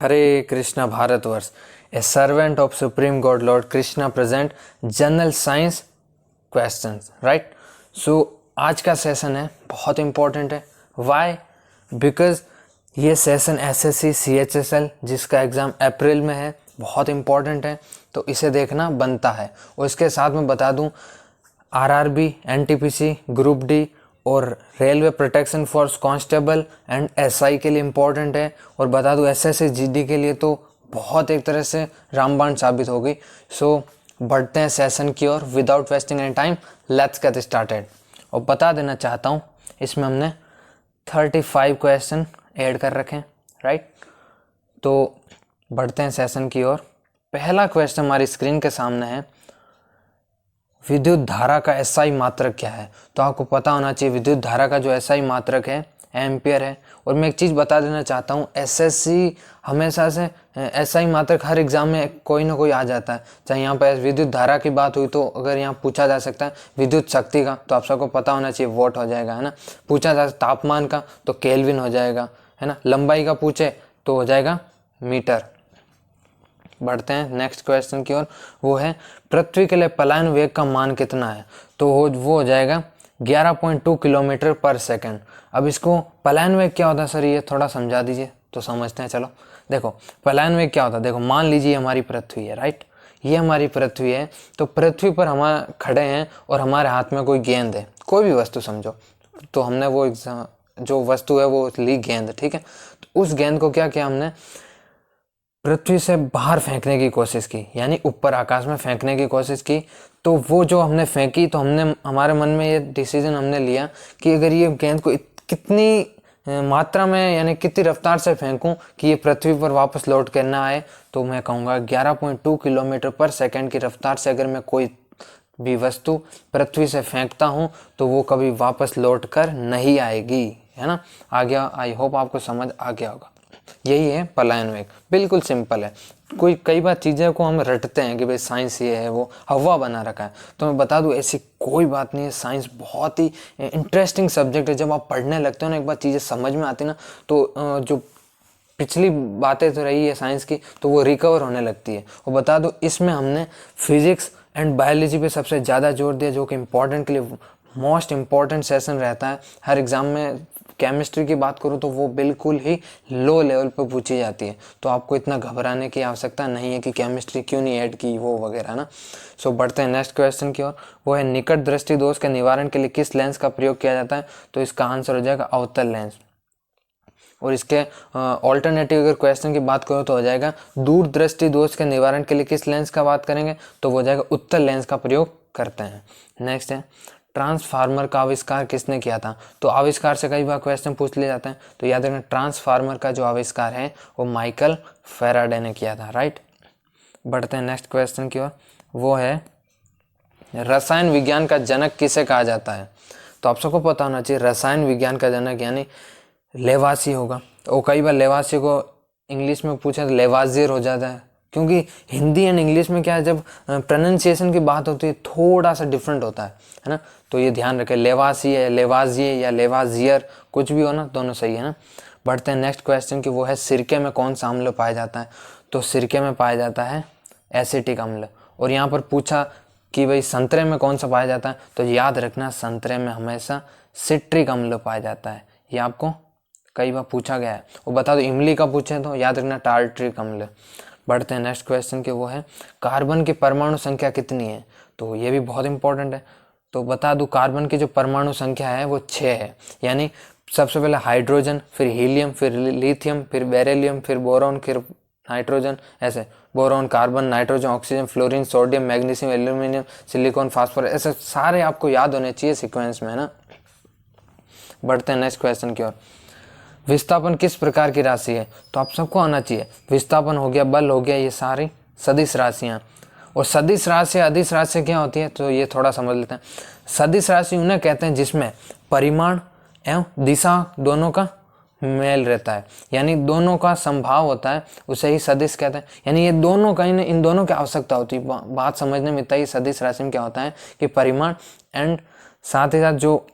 Hare Krishna Bharatvarsh, a servant of Supreme God Lord Krishna present general science questions, right. So आज का session है बहुत important है। Why? Because ये session SSC CHSL जिसका exam April में है बहुत इम्पोर्टेंट है, तो इसे देखना बनता है। और इसके साथ में बता दूं आरआरबी, एनटीपीसी, ग्रुप डी और railway protection force constable and SI के लिए इम्पोर्टेंट है। और बता दूं एसएससी जीडी के लिए तो बहुत एक तरह से रामबाण साबित हो गई। सो बढ़ते हैं सेशन की ओर without wasting any time, let's get started. और बता देना चाहता हूँ इसमें हमने 35 क्वेश्चन ऐड कर रखे हैं, राइट। तो बढ़ते हैं सेशन की ओर। पहला क्वेश्चन हमारी स्क्रीन के सामने है, विद्युत धारा का एसआई मात्रक क्या है। तो आपको पता होना चाहिए विद्युत धारा का जो एसआई मात्रक है एम्पियर है। और मैं एक चीज़ बता देना चाहता हूँ, एसएससी हमेशा से एसआई मात्रक हर एग्जाम में कोई ना कोई आ जाता है। चाहे यहाँ पर विद्युत धारा की बात हुई तो अगर यहाँ पूछा जा सकता है विद्युत शक्ति का, तो आप सबको पता होना चाहिए वोट हो जाएगा, है ना। पूछा जा तापमान का तो केल्विन हो जाएगा, है ना। लंबाई का पूछे तो हो जाएगा मीटर। बढ़ते हैं नेक्स्ट क्वेश्चन की ओर, वो है पृथ्वी के लिए पलायन वेग का मान कितना है। तो वो हो जाएगा 11.2 किलोमीटर पर सेकंड। अब इसको पलायन वेग क्या होता है सर, ये थोड़ा समझा दीजिए तो समझते हैं। चलो देखो पलायन वेग क्या होता है। देखो मान लीजिए हमारी पृथ्वी है, राइट। ये हमारी पृथ्वी है, तो पृथ्वी पर हम खड़े हैं और हमारे हाथ में कोई गेंद है, कोई भी वस्तु समझो। तो हमने वो जो वस्तु है वो ली गेंद, ठीक है। तो उस गेंद को क्या किया हमने, पृथ्वी से बाहर फेंकने की कोशिश की, यानी ऊपर आकाश में फेंकने की कोशिश की। तो वो जो हमने फेंकी, तो हमने हमारे मन में ये डिसीजन हमने लिया कि अगर ये गेंद को कितनी मात्रा में यानी कितनी रफ्तार से फेंकूं कि ये पृथ्वी पर वापस लौट कर ना आए, तो मैं कहूँगा 11.2 किलोमीटर पर सेकंड की रफ्तार से अगर मैं कोई भी वस्तु पृथ्वी से फेंकता हूँ तो वो कभी वापस लौट कर नहीं आएगी, है ना। आ गया? आई होप आपको समझ आ गया होगा। यही है पलायन वेग, बिल्कुल सिंपल है। कई बार चीज़ों को हम रटते हैं कि भाई साइंस ये है वो हवा बना रखा है, तो मैं बता दूं ऐसी कोई बात नहीं है। साइंस बहुत ही इंटरेस्टिंग सब्जेक्ट है। जब आप पढ़ने लगते हो ना, एक बार चीज़ें समझ में आती ना, तो जो पिछली बातें तो रही है साइंस की, तो वो रिकवर होने लगती है। और बता दो इसमें हमने फिजिक्स एंड बायोलॉजी पे सबसे ज़्यादा जोर दिया, जो कि इम्पोर्टेंट के लिए मोस्ट इम्पॉर्टेंट सेशन रहता है हर एग्ज़ाम में। केमिस्ट्री की बात करूँ तो वो बिल्कुल ही लो लेवल पर पूछी जाती है, तो आपको इतना घबराने की आवश्यकता नहीं है कि केमिस्ट्री क्यों नहीं ऐड की वो वगैरह ना। सो बढ़ते हैं नेक्स्ट क्वेश्चन की ओर, वो है निकट दृष्टि दोष के निवारण के लिए किस लेंस का प्रयोग किया जाता है। तो इसका आंसर हो जाएगा अवतल लेंस। और इसके ऑल्टरनेटिव अगर क्वेश्चन की बात करो तो हो जाएगा दूर दृष्टि दोष के निवारण के लिए किस लेंस का बात करेंगे, तो वो हो जाएगा उत्तल लेंस का प्रयोग करते हैं। नेक्स्ट है ट्रांसफार्मर का आविष्कार किसने किया था। तो आविष्कार से कई बार क्वेश्चन पूछ लिए जाते हैं, तो याद रखना ट्रांसफार्मर का जो आविष्कार है वो माइकल फैराडे ने किया था, राइट। बढ़ते हैं नेक्स्ट क्वेश्चन की ओर, वो है रसायन विज्ञान का जनक किसे कहा जाता है। तो आप सबको पता होना चाहिए रसायन विज्ञान का जनक यानी लेवासी होगा। तो कई बार लेवासी को इंग्लिश में पूछे तो लेवाजियर हो जाता है, क्योंकि हिंदी एंड इंग्लिश में क्या है, जब प्रोनाउंसिएशन की बात होती है थोड़ा सा डिफरेंट होता है ना। तो ये ध्यान रखें, लेवासी है, लेवाजिए या लेवाजियर, कुछ भी हो ना, दोनों सही है ना। बढ़ते हैं नेक्स्ट क्वेश्चन की, वो है सिरके में कौन सा अम्ल पाया जाता है। तो सिरके में पाया जाता है एसिटिक अम्ल। और यहाँ पर पूछा कि भाई संतरे में कौन सा पाया जाता है, तो याद रखना संतरे में हमेशा सिट्रिक अम्ल पाया जाता है। ये आपको कई बार पूछा गया है। वो बता दो इमली का पूछे तो याद रखना टार्ट्रिक अम्ल। बढ़ते हैं नेक्स्ट क्वेश्चन के, वो है कार्बन की परमाणु संख्या कितनी है। तो ये भी बहुत इंपॉर्टेंट है। तो बता दूं कार्बन की जो परमाणु संख्या है वो 6 है। यानी सबसे पहले हाइड्रोजन, फिर हीलियम, फिर लिथियम, फिर बेरिलियम, फिर बोरॉन, फिर नाइट्रोजन, ऐसे boron, carbon, nitrogen, oxygen, fluorine, sodium, magnesium, aluminium, silicon, phosphorus, ऐसे सारे आपको याद होने चाहिए सीक्वेंस में, है ना। बढ़ते हैं नेक्स्ट क्वेश्चन की ओर, विस्थापन किस प्रकार की राशि है। तो आप सबको आना चाहिए विस्थापन हो गया, बल हो गया, ये सारी सदिश राशियाँ। और सदिश राशि अदिश राशि क्या होती है, तो ये थोड़ा समझ लेते हैं। सदिश राशि उन्हें कहते हैं जिसमें परिमाण एवं दिशा दोनों का मेल रहता है, यानी दोनों का संभाव होता है, उसे ही सदिश कहते हैं। यानी ये दोनों का इन दोनों की आवश्यकता होती है। बात समझने में इतना ही, सदिश राशि में क्या होता है कि परिमाण एंड साथ ही साथ जो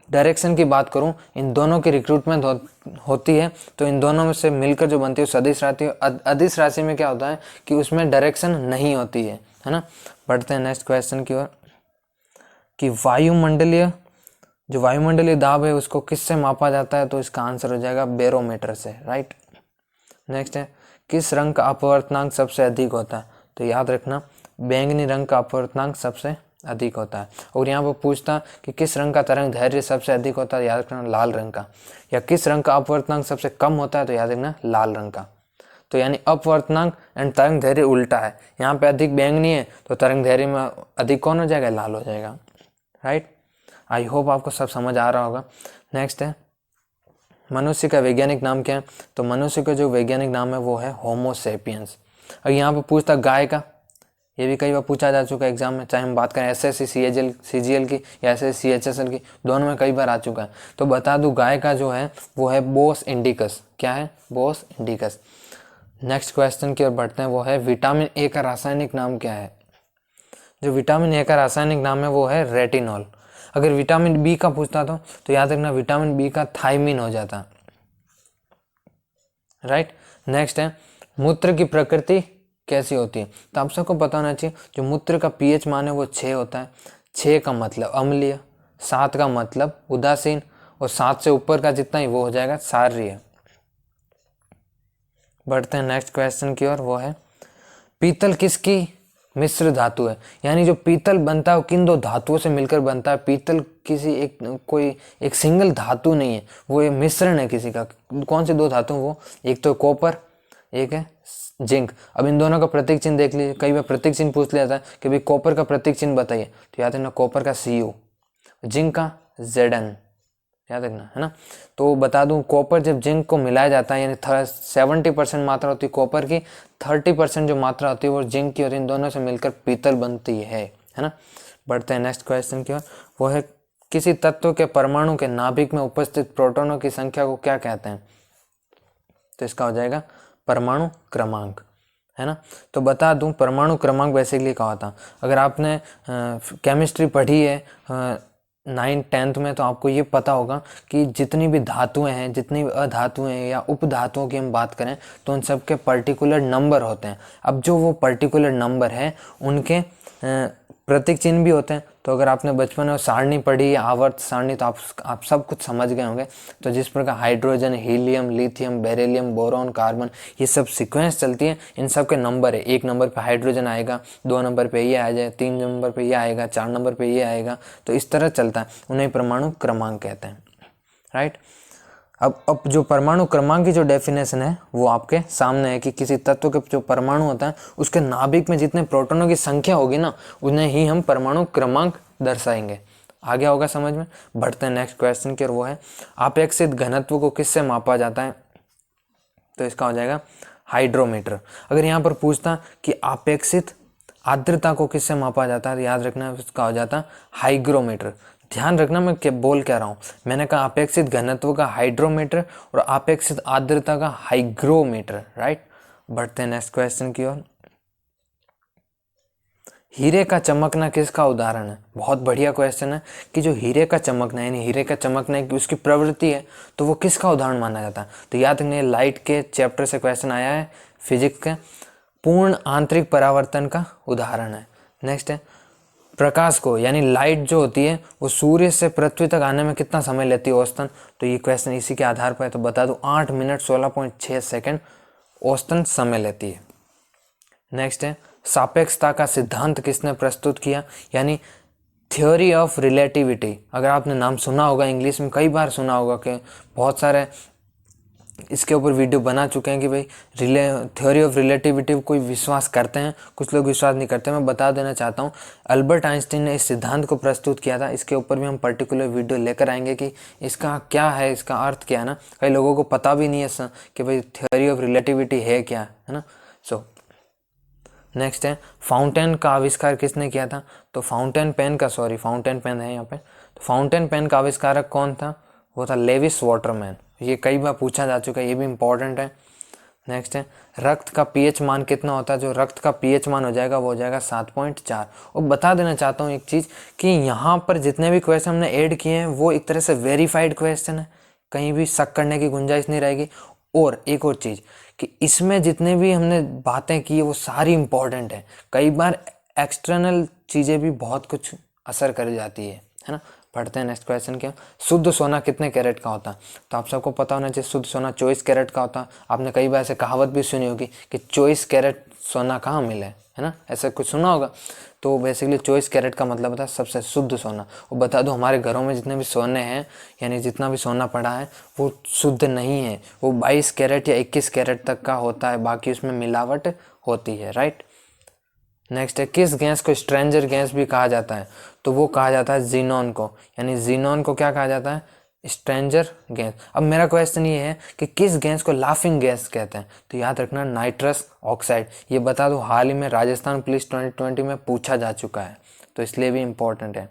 डायरेक्शन की बात करूं, इन दोनों की रिक्रूटमेंट होती है तो इन दोनों में से मिलकर जो बनती है सदिश राशि। अदिश राशि में क्या होता है कि उसमें डायरेक्शन नहीं होती है ना। बढ़ते हैं नेक्स्ट क्वेश्चन की ओर कि जो वायुमंडलीय दाब है उसको किससे मापा जाता है, तो इसका आंसर हो जाएगा बैरोमीटर से, राइट। नेक्स्ट है किस रंग का अपवर्तनांक सबसे अधिक होता है, तो याद रखना बैंगनी रंग का अपवर्तनांक सबसे अधिक होता है। और यहाँ पर पूछता कि किस रंग का तरंग दैर्घ्य सबसे अधिक होता है, याद रखना लाल रंग का। या किस रंग का अपवर्तनांक सबसे कम होता है, तो याद रखना लाल रंग का। तो यानी अपवर्तनांक एंड तरंग दैर्घ्य उल्टा है, यहाँ पे अधिक बैंगनी है तो तरंग दैर्घ्य में अधिक कौन हो जाएगा, लाल हो जाएगा, राइट। आई होप आपको सब समझ आ रहा होगा। नेक्स्ट है मनुष्य का वैज्ञानिक नाम क्या है, तो मनुष्य का जो वैज्ञानिक नाम है वो है होमो सेपियंस। अब यहाँ पे पूछता गाय का, ये भी कई बार पूछा जा चुका है एग्जाम में, चाहे हम बात करें एसएससी सीजीएल की या एसएससी सीएचएसएल की, दोनों में कई बार आ चुका है। तो बता दूं गाय का जो है वो है बोस इंडिकस। क्या है, बोस इंडिकस। नेक्स्ट क्वेश्चन की ओर बढ़ते हैं, वो है विटामिन ए का रासायनिक नाम क्या है। जो विटामिन ए का रासायनिक नाम है वो है रेटिनॉल। अगर विटामिन बी का पूछता तो याद रखना विटामिन बी का थायमिन हो जाता, राइट। नेक्स्ट है मूत्र की प्रकृति कैसी होती है, तो आप सबको पता होना चाहिए जो मूत्र का पीएच मान है वो 6 होता है। 6 का मतलब अम्लीय, 7 का मतलब उदासीन, और 7 से ऊपर का जितना ही वो हो जाएगा क्षारीय। बढ़ते हैं नेक्स्ट क्वेश्चन की ओर, वो है पीतल किसकी मिश्र धातु है। यानी जो पीतल बनता है वो किन दो धातुओं से मिलकर बनता है। पीतल किसी एक सिंगल धातु नहीं है, वो एक मिश्रण है किसी का। कौन सी दो धातु, वो एक तो कॉपर, एक है जिंक। अब इन दोनों का प्रतीक चिन्ह देख लीजिए, कई बार प्रतीक चिन्ह पूछ लिया था कि भाई कॉपर का प्रतीक चिन्ह बताइए, तो याद रखना कॉपर का Cu, जिंक का Zn, याद रखना, है ना। तो बता दूं कॉपर जब जिंक को मिलाया जाता है यानी 70% मात्रा होती है कॉपर की, 30% जो मात्रा होती है वो जिंक की, और इन दोनों से मिलकर पीतल बनती है ना। बढ़ते हैं नेक्स्ट क्वेश्चन की ओर, वो है किसी तत्व के परमाणु के नाभिक में उपस्थित प्रोटॉनों की संख्या को क्या कहते हैं, तो इसका हो जाएगा परमाणु क्रमांक, है ना। तो बता दूं परमाणु क्रमांक बेसिकली क्या होता है, अगर आपने केमिस्ट्री पढ़ी है 9th-10th में, तो आपको ये पता होगा कि जितनी भी धातुएं हैं, जितनी भी अधातुएं हैं या उपधातुओं की हम बात करें तो उन सब के पर्टिकुलर नंबर होते हैं। अब जो वो पर्टिकुलर नंबर है उनके प्रतीक चिन्ह भी होते हैं। तो अगर आपने बचपन में सारणी पढ़ी या आवर्त सारणी तो आप सब कुछ समझ गए होंगे। तो जिस प्रकार hydrogen, helium, lithium, beryllium, boron, carbon, ये सब सीक्वेंस चलती है, इन सब के नंबर है। 1 नंबर पे हाइड्रोजन आएगा, 2 नंबर पे ये आ जाए, 3 नंबर पे ये आएगा, 4 नंबर पे ये आएगा, तो इस तरह चलता है, उन्हें परमाणु क्रमांक कहते हैं, राइट। अब जो परमाणु क्रमांक की जो डेफिनेशन है वो आपके सामने है कि किसी तत्व के जो परमाणु होता है उसके नाभिक में जितने प्रोटॉनों की संख्या होगी ना, उन्हें ही हम परमाणु क्रमांक दर्शाएंगे। आ गया होगा समझ में। बढ़ते हैं नेक्स्ट क्वेश्चन की और वो है आपेक्षित घनत्व को किससे मापा जाता है, तो इसका हो जाएगा हाइड्रोमीटर। अगर यहाँ पर पूछता कि आपेक्षित आर्द्रता को किससे मापा जाता है, तो याद रखना उसका हो जाता हाइग्रोमीटर। ध्यान रखना मैं क्या बोल क्या रहा हूँ, मैंने कहा अपेक्षित घनत्व का हाइड्रोमीटर और अपेक्षित आर्द्रता का हाइग्रोमीटर, राइट। बढ़ते हैं नेक्स्ट क्वेश्चन की ओर, हीरे का चमकना किसका उदाहरण है। बहुत बढ़िया क्वेश्चन है कि जो हीरे का चमकना यानी हीरे का चमकना की उसकी प्रवृत्ति है तो वो किसका उदाहरण माना जाता है, तो याद रखना लाइट के चैप्टर से क्वेश्चन आया है फिजिक्स के, पूर्ण आंतरिक परावर्तन का उदाहरण है। नेक्स्ट है प्रकाश को यानी लाइट जो होती है वो सूर्य से पृथ्वी तक आने में कितना समय लेती है औसतन, तो ये क्वेश्चन इसी के आधार पर है। तो बता दूं 8 मिनट 16.6 सेकंड औसतन समय लेती है। नेक्स्ट है सापेक्षता का सिद्धांत किसने प्रस्तुत किया, यानी थ्योरी ऑफ रिलेटिविटी। अगर आपने नाम सुना होगा, इंग्लिश में कई बार सुना होगा कि बहुत सारे इसके ऊपर वीडियो बना चुके हैं कि भाई थ्योरी ऑफ रिलेटिविटी कोई विश्वास करते हैं, कुछ लोग विश्वास नहीं करते। मैं बता देना चाहता हूँ अल्बर्ट आइंस्टीन ने इस सिद्धांत को प्रस्तुत किया था। इसके ऊपर भी हम पर्टिकुलर वीडियो लेकर आएंगे कि इसका क्या है, इसका अर्थ क्या है ना। कई लोगों को पता भी नहीं है कि भाई थ्योरी ऑफ रिलेटिविटी है क्या, है ना। सो नेक्स्ट है फाउंटेन का आविष्कार किसने किया था, तो फाउंटेन पेन है यहाँ पे। तो फाउंटेन पेन का आविष्कारक कौन था, वो था लेविस वाटरमैन। ये कई बार पूछा जा चुका है, ये भी इम्पोर्टेंट है। नेक्स्ट है रक्त का पीएच मान कितना होता है। जो रक्त का पीएच मान हो जाएगा वो हो जाएगा 7.4। और बता देना चाहता हूँ एक चीज़ कि यहाँ पर जितने भी क्वेश्चन हमने ऐड किए हैं वो एक तरह से वेरीफाइड क्वेश्चन है, कहीं भी शक करने की गुंजाइश नहीं रहेगी। और एक और चीज़ कि इसमें जितने भी हमने बातें की वो सारी इंपॉर्टेंट है। कई बार एक्सटर्नल चीज़ें भी बहुत कुछ असर कर जाती है ना। पढ़ते हैं नेक्स्ट क्वेश्चन क्या। शुद्ध सोना कितने कैरेट का होता है। तो आप सबको पता होना चाहिए शुद्ध सोना 24 कैरेट का होता है। आपने कई बार ऐसे कहावत भी सुनी होगी कि 24 कैरेट सोना कहाँ मिले, है ना, ऐसा कुछ सुना होगा। तो बेसिकली 24 कैरेट का मतलब होता है सबसे शुद्ध सोना। और बता दो हमारे घरों में जितने भी सोने हैं यानी जितना भी सोना पड़ा है वो शुद्ध नहीं है, वो 22 कैरेट या 21 कैरेट तक का होता है, बाकी उसमें मिलावट होती है, राइट। नेक्स्ट है किस गैस को स्ट्रेंजर गैस भी कहा जाता है। तो वो कहा जाता है जीनॉन को, यानी जीनॉन को क्या कहा जाता है, स्ट्रेंजर गैस। अब मेरा क्वेश्चन ये है कि किस गैस को लाफिंग गैस कहते हैं। तो याद रखना नाइट्रस ऑक्साइड। ये बता दो हाल ही में राजस्थान पुलिस 2020 में पूछा जा चुका है, तो इसलिए भी इम्पोर्टेंट है।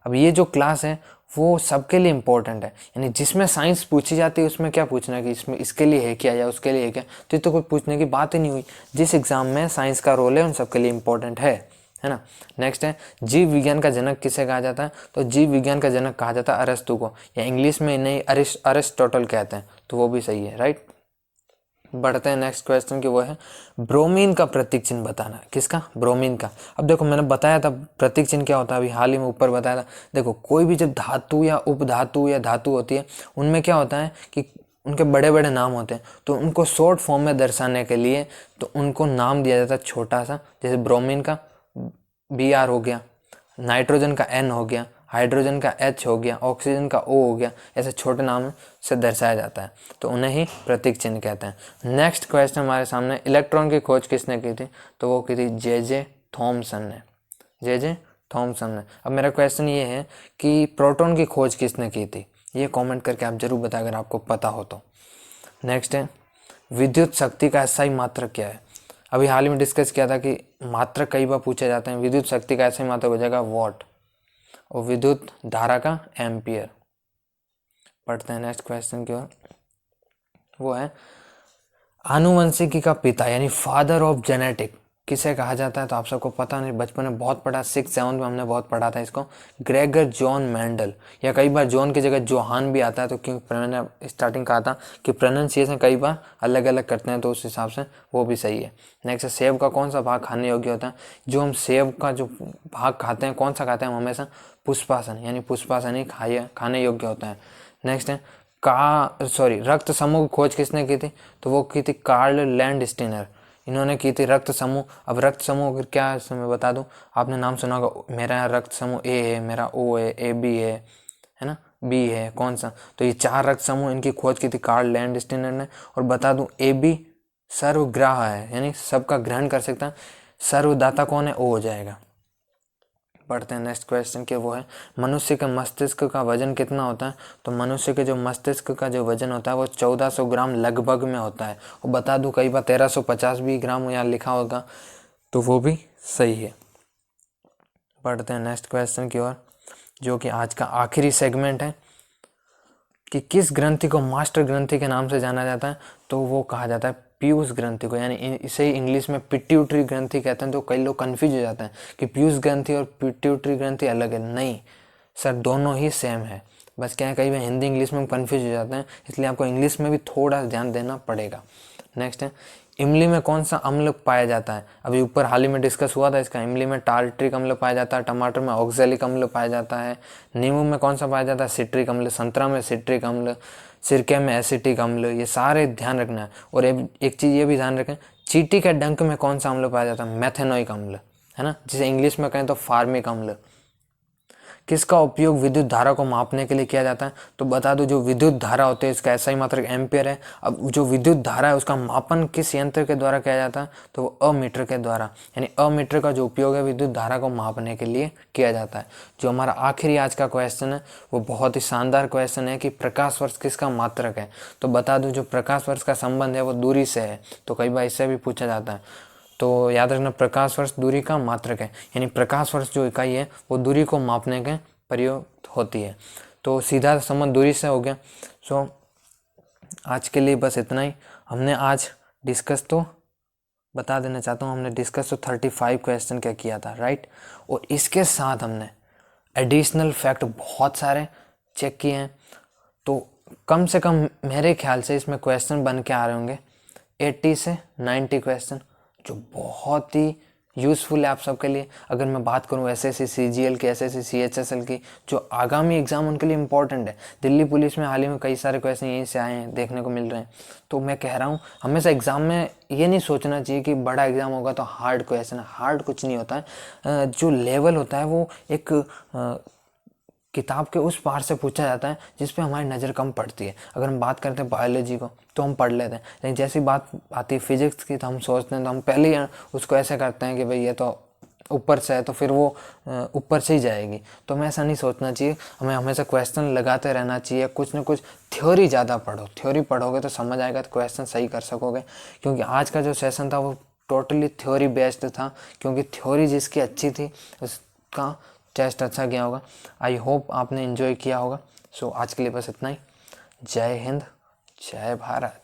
अब ये जो क्लास है वो सबके लिए इम्पोर्टेंट है, यानी जिसमें साइंस पूछी जाती है उसमें क्या पूछना है कि इसमें इसके लिए है क्या या उसके लिए है क्या, तो ये तो कोई पूछने की बात ही नहीं हुई। जिस एग्जाम में साइंस का रोल है उन सबके लिए इम्पोर्टेंट है ना। नेक्स्ट है जीव विज्ञान का जनक किसे कहा जाता है। तो जीव विज्ञान का जनक कहा जाता है अरस्तु को, या इंग्लिश में इन्हें अरिस्टोटल कहते हैं, तो वो भी सही है, राइट। बढ़ते हैं नेक्स्ट क्वेश्चन की, वो है ब्रोमीन का प्रतीक चिन्ह बताना। किसका, ब्रोमीन का। अब देखो मैंने बताया था प्रतीक चिन्ह क्या होता है, अभी हाल ही में ऊपर बताया था। देखो कोई भी जब धातु या उपधातु या धातु होती है उनमें क्या होता है कि उनके बड़े बड़े नाम होते हैं, तो उनको शॉर्ट फॉर्म में दर्शाने के लिए तो उनको नाम दिया जाता है छोटा सा। जैसे ब्रोमीन का Br हो गया, नाइट्रोजन का N हो गया, हाइड्रोजन का H हो गया, ऑक्सीजन का O हो गया, ऐसे छोटे नाम से दर्शाया जाता है, तो उन्हें ही प्रतीक चिन्ह कहते हैं। नेक्स्ट क्वेश्चन हमारे सामने, इलेक्ट्रॉन की खोज किसने की थी। तो वो की थी जे थॉमसन ने, जे थॉमसन ने। अब मेरा क्वेश्चन ये है कि प्रोटॉन की खोज किसने की थी, ये कमेंट करके आप जरूर बताएं अगर आपको पता हो तो। नेक्स्ट है विद्युत शक्ति का SI मात्रक क्या है। अभी हाल ही में डिस्कस किया था कि मात्रक कई बार पूछे जाते हैं। विद्युत शक्ति का SI मात्रक हो जाएगा वॉट, और विद्युत धारा का एम्पियर। पढ़ते हैं नेक्स्ट क्वेश्चन की ओर, वो है आनुवंशिकी का पिता यानी फादर ऑफ जेनेटिक किसे कहा जाता है। तो आप सबको पता नहीं, बचपन में बहुत पढ़ा, 6-7 में हमने बहुत पढ़ा था इसको, ग्रेगर जॉन मेंडल, या कई बार जॉन की जगह जोहान भी आता है, तो क्योंकि मैंने स्टार्टिंग कहा था कि प्रोनाउंसिएशन कई बार अलग अलग करते हैं, तो उस हिसाब से वो भी सही है। नेक्स्ट, सेब का कौन सा भाग खाने योग्य होता है। जो हम सेब का जो भाग खाते हैं, कौन सा खाते हैं हम हमेशा, पुष्पासन, यानी पुष्पासन ही खाने योग्य होता है। नेक्स्ट है रक्त समूह की खोज किसने की थी। तो वो की थी कार्ल लैंडस्टीनर, इन्होंने की थी रक्त समूह। अब रक्त समूह क्या है मैं बता दूं, आपने नाम सुना होगा, मेरा रक्त समूह ए है, मेरा ओ है, ए बी है ना, बी है, कौन सा। तो ये 4 रक्त समूह, इनकी खोज की थी कार्ल लैंडस्टीनर ने। और बता दूं ए बी सर्वग्राह है, यानी सबका ग्रहण कर सकता है। सर्वदाता कौन है, ओ हो जाएगा। पढ़ते हैं नेक्स्ट क्वेश्चन के, वो है मनुष्य के मस्तिष्क का वजन कितना होता है। तो मनुष्य के जो मस्तिष्क का जो वजन होता है वो 1400 ग्राम लगभग में होता है। और बता दूं कई बार 1350 भी ग्राम यहाँ लिखा होगा, तो वो भी सही है। पढ़ते हैं नेक्स्ट क्वेश्चन की ओर, जो कि आज का आखिरी सेगमेंट है कि किस ग्रंथि को मास्टर ग्रंथि के नाम से जाना जाता है। तो वो कहा जाता है पीयूष ग्रंथि को, यानी इसे इंग्लिश में पिट्यूटरी ग्रंथि कहते हैं। तो कई लोग कंफ्यूज हो जाते हैं कि पीयूष ग्रंथि और पिट्यूटरी ग्रंथि अलग है। नहीं सर, दोनों ही सेम है, बस क्या है कई बार हिंदी इंग्लिश में कंफ्यूज हो जाते हैं, इसलिए आपको इंग्लिश में भी थोड़ा ध्यान देना पड़ेगा। नेक्स्ट है इमली में कौन सा अम्ल पाया जाता है। अभी ऊपर हाल ही में डिस्कस हुआ था इसका, इमली में टार्ट्रिक अम्ल पाया जाता है, टमाटर में ऑक्सैलिक अम्ल पाया जाता है, नींबू में कौन सा पाया जाता है, सिट्रिक अम्ल, संतरा में सिट्रिक अम्ल, सिरके में एसिटिक अम्ल। ये सारे ध्यान रखना है। और एक चीज़ ये भी ध्यान रखें, चींटी के डंक में कौन सा अम्ल पाया जाता है, मेथेनोइक अम्ल, है ना, जिसे इंग्लिश में कहें तो फार्मिक अम्ल। किसका उपयोग विद्युत धारा को मापने के लिए किया जाता है। तो बता दो जो विद्युत धारा होती है इसका SI मात्रक एम्पियर है। अब जो विद्युत धारा है उसका मापन किस यंत्र के द्वारा किया जाता है। तो वो अमीटर के द्वारा, यानी अमीटर का जो उपयोग है विद्युत धारा को मापने के लिए किया जाता है। जो हमारा आखिरी आज का क्वेश्चन है वो बहुत ही शानदार क्वेश्चन है कि प्रकाश वर्ष किसका मात्रक है। तो बता दूं जो प्रकाश वर्ष का संबंध है वो दूरी से है, तो कई बार इससे भी पूछा जाता है। तो याद रखना प्रकाश वर्ष दूरी का मात्रक है, यानी प्रकाश वर्ष जो इकाई है वो दूरी को मापने के प्रयोग होती है। तो सीधा संबंध दूरी से हो गया। सो आज के लिए बस इतना ही। हमने आज डिस्कस तो बता देना चाहता हूँ, हमने डिस्कस तो 35 क्वेश्चन क्या किया था, राइट। और इसके साथ हमने एडिशनल फैक्ट बहुत सारे चेक किए हैं। तो कम से कम मेरे ख्याल से इसमें क्वेश्चन बन के आ रहे होंगे 80 से 90 क्वेश्चन, जो बहुत ही यूज़फुल है आप सबके लिए। अगर मैं बात करूँ एसएससी सीजीएल की, एसएससी सीएचएसएल की, जो आगामी एग्ज़ाम उनके लिए इम्पोर्टेंट है। दिल्ली पुलिस में हाल ही में कई सारे क्वेश्चन यहीं से आए हैं, देखने को मिल रहे हैं। तो मैं कह रहा हूँ हमेशा एग्ज़ाम में ये नहीं सोचना चाहिए कि बड़ा एग्ज़ाम होगा तो हार्ड क्वेश्चन है। हार्ड कुछ नहीं होता है। जो लेवल होता है वो एक किताब के उस पार से पूछा जाता है जिस पे हमारी नज़र कम पड़ती है। अगर हम बात करते हैं बायोलॉजी को तो हम पढ़ लेते हैं, लेकिन जैसी बात आती है फिजिक्स की तो हम सोचते हैं, तो हम पहले ही उसको ऐसे करते हैं कि भाई ये तो ऊपर से है तो फिर वो ऊपर से ही जाएगी। तो हमें ऐसा नहीं सोचना चाहिए, हमें हमेशा क्वेश्चन लगाते रहना चाहिए। कुछ ना कुछ थ्योरी ज़्यादा पढ़ो, थ्योरी पढ़ोगे तो समझ आएगा, तो क्वेश्चन सही कर सकोगे। क्योंकि आज का जो सेशन था वो टोटली थ्योरी बेस्ड था, क्योंकि थ्योरी जिसकी अच्छी थी उसका टेस्ट अच्छा गया होगा। आई होप आपने एंजॉय किया होगा। सो आज के लिए बस इतना ही। जय हिंद, जय भारत।